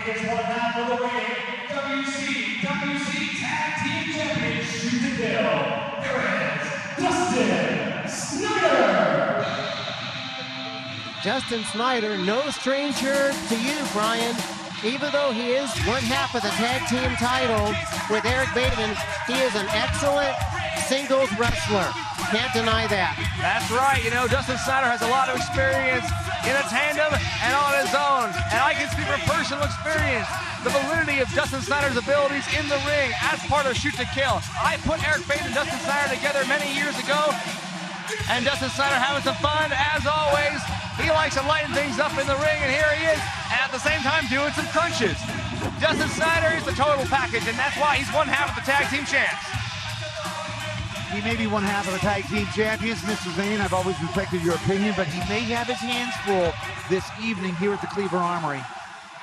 is one half of the way. WC Tag Team Champions shoot to kill. Here is Dustin Snyder. Dustin Snyder, no stranger to you, Brian. Even though he is one half of the tag team title with Eric Bateman, he is an excellent singles wrestler. Can't deny that. That's right. You know, Dustin Snyder has a lot of experience in a tandem and on his own. And I can speak from personal experience. The validity of Dustin Snyder's abilities in the ring as part of Shoot to Kill. I put Eric Bateman and Dustin Snyder together many years ago. And Dustin Snyder having some fun, as always. He likes to lighten things up in the ring, and here he is, and at the same time doing some crunches. Dustin Snyder is the total package, and that's why he's one half of the tag team champs. He may be one half of the tag team champions, Mr. Zane. I've always respected your opinion, but he may have his hands full this evening here at the Cleaver Armory.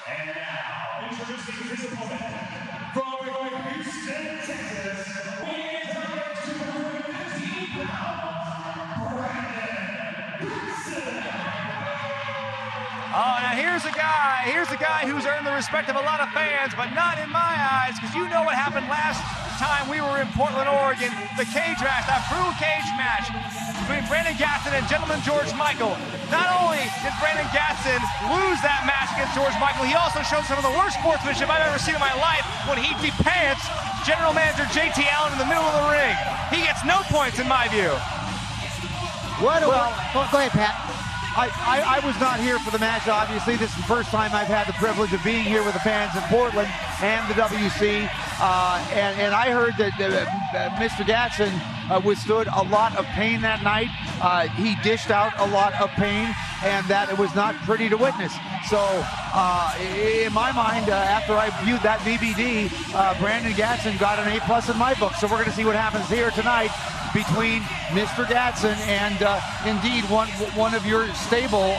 And now, introducing his opponent from Houston, Texas, weighing in at 215 pounds, Oh, now here's a guy who's earned the respect of a lot of fans, but not in my eyes, because you know what happened last time we were in Portland, Oregon, the cage match, that brutal cage match between Brandon Gatson and Gentleman George Michael. Not only did Brandon Gatson lose that match against George Michael, he also showed some of the worst sportsmanship I've ever seen in my life when he de-pants General Manager JT Allen in the middle of the ring. He gets no points in my view. Go ahead, Pat. I was not here for the match, obviously. This is the first time I've had the privilege of being here with the fans in Portland and the WC. And I heard that Mr. Gatson withstood a lot of pain that night. He dished out a lot of pain, and that it was not pretty to witness. So, in my mind, after I viewed that DVD, Brandon Gatson got an A+ in my book. So we're going to see what happens here tonight between Mr. Gatson and indeed one of your stable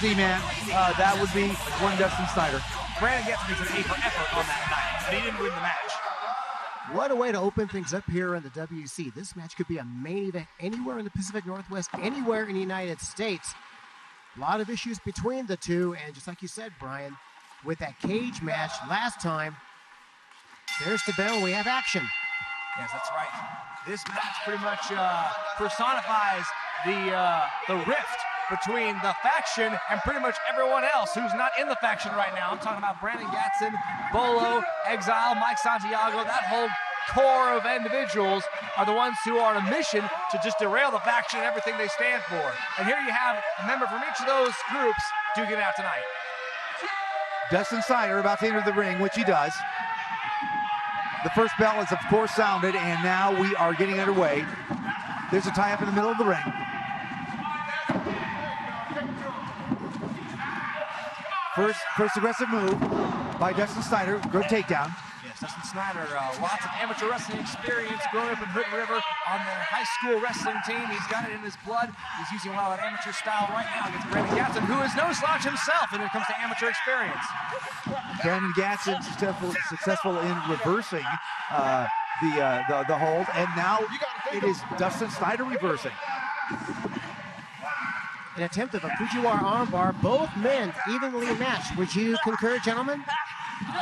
Z-Man. That would be one Dustin Snyder. Brandon Gatson gets an A for effort on that night, but he didn't win the match. What a way to open things up here in the WC. This match could be a main event anywhere in the Pacific Northwest, anywhere in the United States. A lot of issues between the two, and just like you said, Brian, with that cage match last time, there's the bell, we have action. Yes, that's right. This match pretty much personifies the rift between the faction and pretty much everyone else who's not in the faction right now. I'm talking about Brandon Gatson, Bolo, Exile, Mike Santiago. That whole core of individuals are the ones who are on a mission to just derail the faction and everything they stand for. And here you have a member from each of those groups duking it out tonight. Dustin Snyder about to enter the ring, which he does. The first bell is, of course, sounded, and now we are getting underway. There's a tie-up in the middle of the ring. First aggressive move by Dustin Snyder. Good takedown. Yes, Dustin Snyder, lots of amateur wrestling experience, growing up in Hood River on the high school wrestling team. He's got it in his blood. He's using a lot of that amateur style right now against Brandon Gatson, who is no slouch himself when it comes to amateur experience. Brandon Gatson successful in reversing the hold, and now it is Dustin Snyder reversing. An attempt of a Fujiwara armbar, both men evenly matched. Would you concur, gentlemen?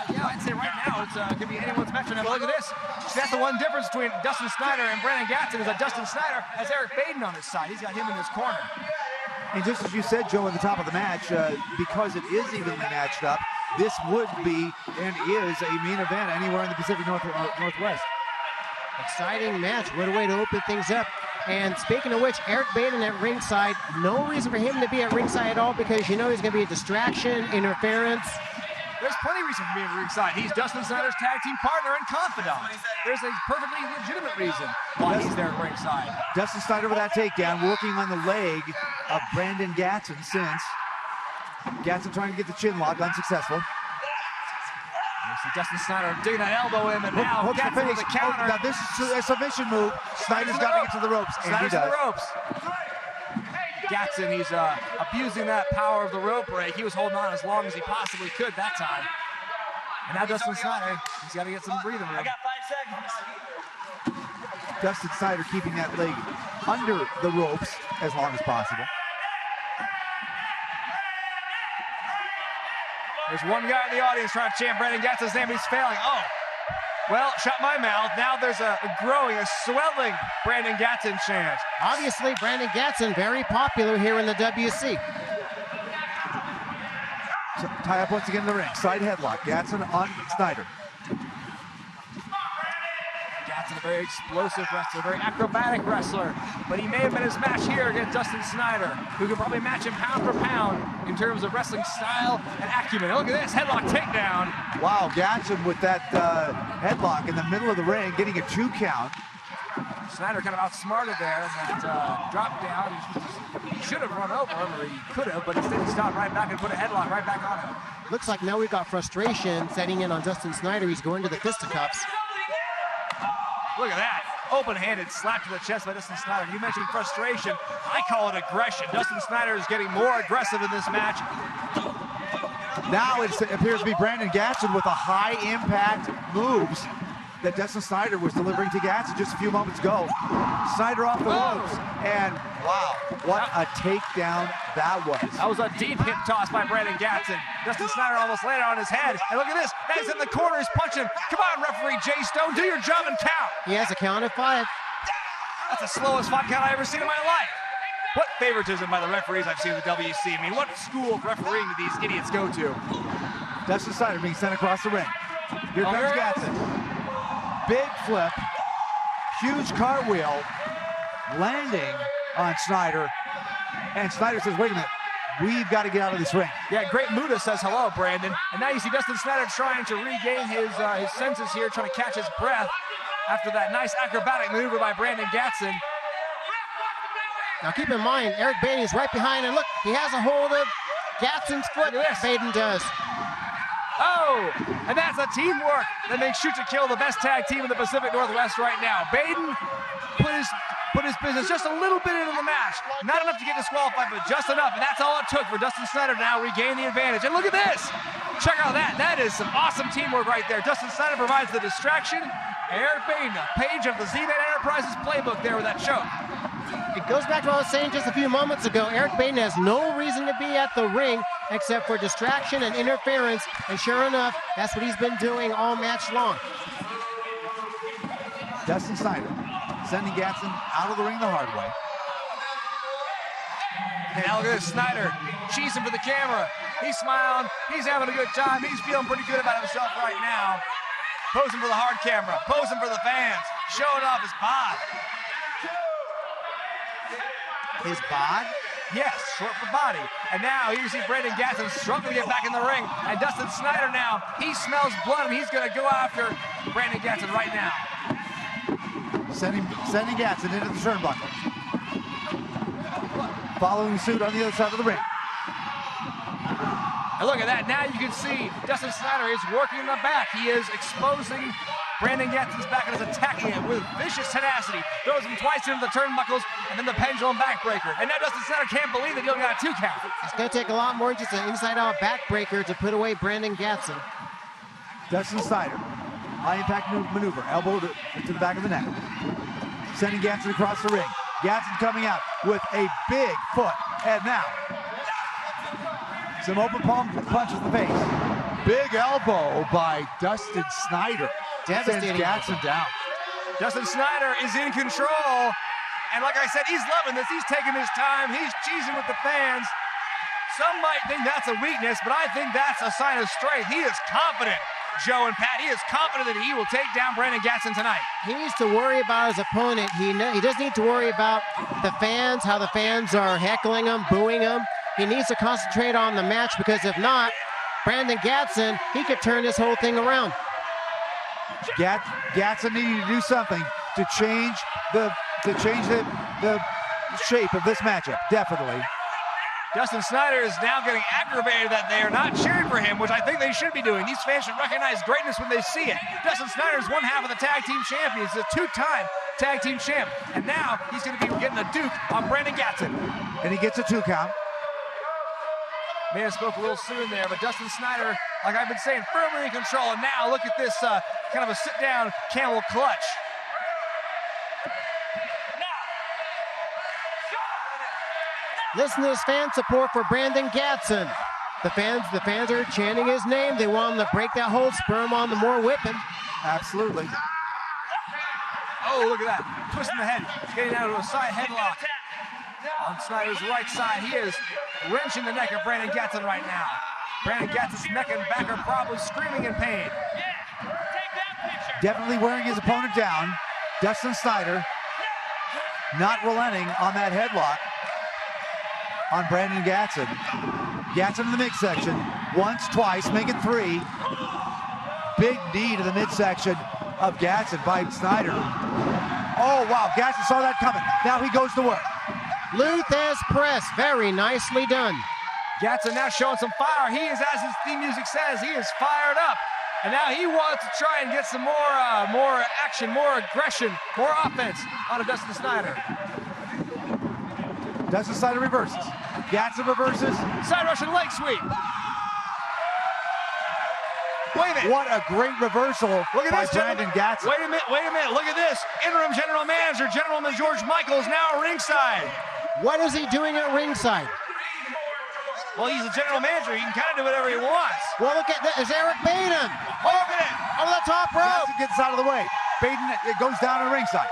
Yeah, I'd say right now it could be anyone's match. Now look at this. That's the one difference between Dustin Snyder and Brandon Gatson is that Dustin Snyder has Eric Baden on his side. He's got him in his corner. And just as you said, Joe, at the top of the match, because it is evenly matched up, this would be and is a main event anywhere in the Pacific Northwest. Exciting match. What a way to open things up. And speaking of which, Eric Baden at ringside, no reason for him to be at ringside at all because you know he's going to be a distraction, interference. There's plenty of reason for being at ringside. He's Dustin Snyder's tag team partner and confidant. There's a perfectly legitimate reason why he's there at ringside. Dustin Snyder with that takedown, working on the leg of Brandon Gatson since. Gatson trying to get the chin lock, unsuccessful. You see Dustin Snyder digging that elbow in, and now Gatson with a counter. Now this is a submission move. Snyder's got to get to the ropes, and he does. The ropes. Gatson, he's abusing that power of the rope break. He was holding on as long as he possibly could that time. And now Dustin Snyder, he's got to get some breathing room. I got 5 seconds. Dustin Snyder keeping that leg under the ropes as long as possible. There's one guy in the audience trying to chant Brandon Gatson's name, he's failing. Oh, well, shut my mouth. Now there's a growing, a swelling Brandon Gatson chant. Obviously, Brandon Gatson, very popular here in the WC. So, tie up once again in the ring. Side headlock. Gatson on Snyder. Gatson, a very explosive wrestler, very acrobatic wrestler, but he may have been his match here against Dustin Snyder, who can probably match him pound for pound in terms of wrestling style and acumen. Look at this, headlock takedown. Wow, Gatson with that headlock in the middle of the ring, getting a 2 count. Snyder kind of outsmarted there, and that drop down. He should have run over him, or he could have, but instead he stopped right back and put a headlock right back on him. Looks like now we've got frustration setting in on Dustin Snyder. He's going to the fisticuffs. Look at that. Open-handed slap to the chest by Dustin Snyder. You mentioned frustration. I call it aggression. Dustin Snyder is getting more aggressive in this match. Now it appears to be Brandon Gatson with a high-impact moves that Dustin Snyder was delivering to Gatson just a few moments ago. Snyder off the ropes, and wow, what a takedown that was. That was a deep hip toss by Brandon Gatson. Dustin Snyder almost landed on his head. And look at this, he's in the corner, he's punching. Come on, referee Jay Stone, do your job and count. He has a count of 5. That's the slowest 5 count I've ever seen in my life. What favoritism by the referees I've seen in the WC. I mean, what school of refereeing do these idiots go to? Dustin Snyder being sent across the ring. Here comes Gatson. Big flip, huge cartwheel, landing on Snyder. And Snyder says, wait a minute, we've got to get out of this ring. Yeah, Great Muda says hello, Brandon. And now you see Dustin Snyder trying to regain his senses here, trying to catch his breath after that nice acrobatic maneuver by Brandon Gatson. Now keep in mind, Eric Baden is right behind, and look, he has a hold of Gatson's foot. Baden does. Oh, and that's a teamwork that makes Shoot to Kill the best tag team in the Pacific Northwest right now. Baden put his business just a little bit into the match. Not enough to get disqualified, but just enough. And that's all it took for Dustin Snyder to now regain the advantage. And look at this. Check out that. That is some awesome teamwork right there. Dustin Snyder provides the distraction. Eric Baden, a page of the Z-Man Enterprises playbook there with that choke. It goes back to what I was saying just a few moments ago. Eric Baden has no reason to be at the ring except for distraction and interference, and sure enough, that's what he's been doing all match long. Dustin Snyder sending Gatson out of the ring the hard way. And now look at this, Snyder cheesing for the camera. He's smiling, he's having a good time, he's feeling pretty good about himself right now. Posing for the hard camera, posing for the fans, showing off his bod. His bod? Yes, short for body. And now you see Brandon Gatson struggling to get back in the ring. And Dustin Snyder now, he smells blood and he's going to go after Brandon Gatson right now. Sending Gatson into the turnbuckle. Following suit on the other side of the ring. And look at that. Now you can see Dustin Snyder is working in the back. He is exposing Brandon Gatson's back and is attacking it with vicious tenacity. Throws him twice into the turnbuckles and then the pendulum backbreaker. And now Dustin Snyder can't believe that he only got a 2 count. It's going to take a lot more than just an inside-out backbreaker to put away Brandon Gatson. Dustin Snyder, high-impact maneuver, elbow to the back of the neck. Sending Gatson across the ring. Gatson coming out with a big foot. And now, some open palm punches in the face. Big elbow by Dustin Snyder. Devastating. Sends Gatson down. Dustin Snyder is in control. And like I said, he's loving this. He's taking his time. He's cheesing with the fans. Some might think that's a weakness, but I think that's a sign of strength. He is confident, Joe and Pat. He is confident that he will take down Brandon Gatson tonight. He needs to worry about his opponent. He doesn't need to worry about the fans, how the fans are heckling him, booing him. He needs to concentrate on the match, because if not, Brandon Gatson, he could turn this whole thing around. Gatson needed to do something to change the shape of this matchup. Definitely. Dustin Snyder is now getting aggravated that they are not cheering for him, which I think they should be doing. These fans should recognize greatness when they see it. Dustin Snyder is one half of the tag team champions. He's a 2-time tag team champ. And now he's going to be getting a duke on Brandon Gatson. And he gets a 2 count. May have spoke a little soon there, but Dustin Snyder, like I've been saying, firmly in control. And now look at this kind of a sit-down camel clutch. Listen to this fan support for Brandon Gatson. The fans are chanting his name. They want him to break that hold, spur him on the more whipping. Absolutely. Oh, look at that. Twisting the head. Getting down to a side headlock. On Snyder's right side, he is wrenching the neck of Brandon Gatson right now. Brandon Gatson's neck and back are probably screaming in pain. Definitely wearing his opponent down. Dustin Snyder not relenting on that headlock on Brandon Gatson. Gatson in the midsection. Once, twice, make it 3. Big knee to the midsection of Gatson by Snyder. Oh, wow, Gatson saw that coming. Now he goes to work. Luthez press, very nicely done. Gatson now showing some fire. He is, as his theme music says, he is fired up. And now he wants to try and get some more action, more aggression, more offense out of Dustin Snyder. Dustin Snyder reverses. Gatson reverses. Side Russian leg sweep. Wait a minute. What a great reversal Look at by this, Brandon Gatson. Wait a minute. Look at this. Interim general manager, Gentleman George Michaels, now ringside. What is he doing at ringside? Well, he's a general manager. He can kind of do whatever he wants. Well, look at this. Is Eric Baden Look at it. over the top rope? Gatson gets out of the way. Baden, it goes down to ringside.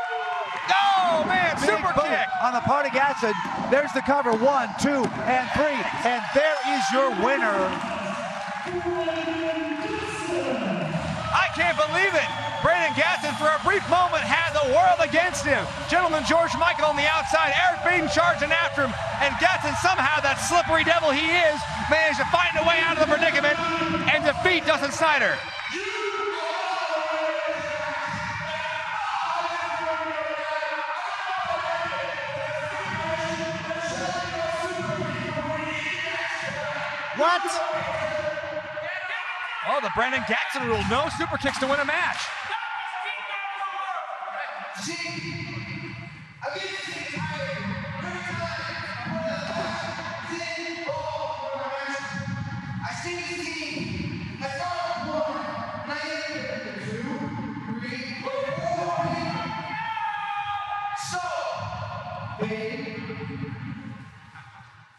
Oh, man, Big super boot kick. on the part of Gatson. There's the cover. 1, 2, and 3. And there is your winner. I can't believe it. Brandon Gatson, for a brief moment, had the world against him. Gentleman George Michael on the outside. Eric Baden charging after him. And Gatson, somehow, that slippery devil he is, managed to find a way out of the predicament and defeat Dustin Snyder. What? Oh, the Brandon Gatson rule. No super kicks to win a match.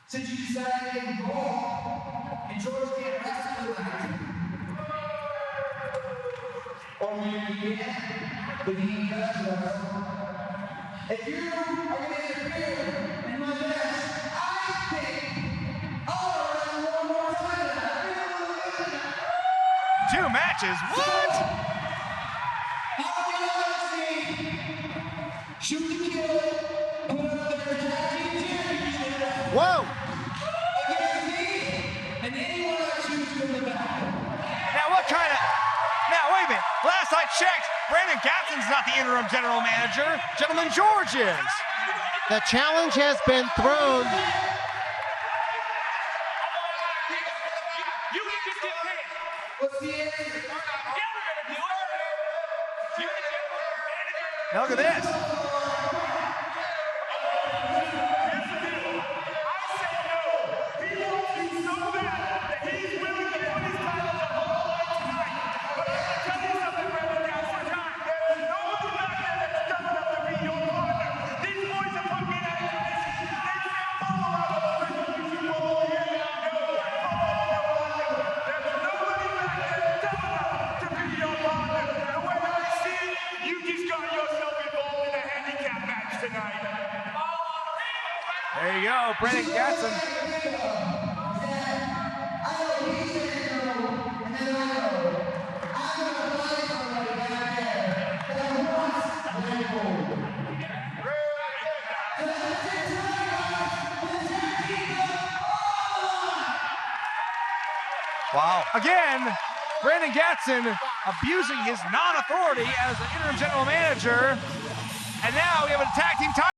Since you decided to get involved, and George can't wrestle tonight, or maybe he can, but he does wrestle. If you are going to interfere in my match, I think I'll wrestle one more time. 2 matches? What? How do you like me? Shoot the kill, put up their tag team championship. Whoa! Against me and anyone I choose from the back. Now, what kind of... Now, wait a minute. Last I checked, Brandon Gatson's not the interim general manager. Gentleman George is. The challenge has been thrown. You can just get paid. What's the answer? Now, look at this. There you go, Brandon Gatson. Wow. Again, Brandon Gatson abusing his non-authority as an interim general manager. And now we have a tag team title.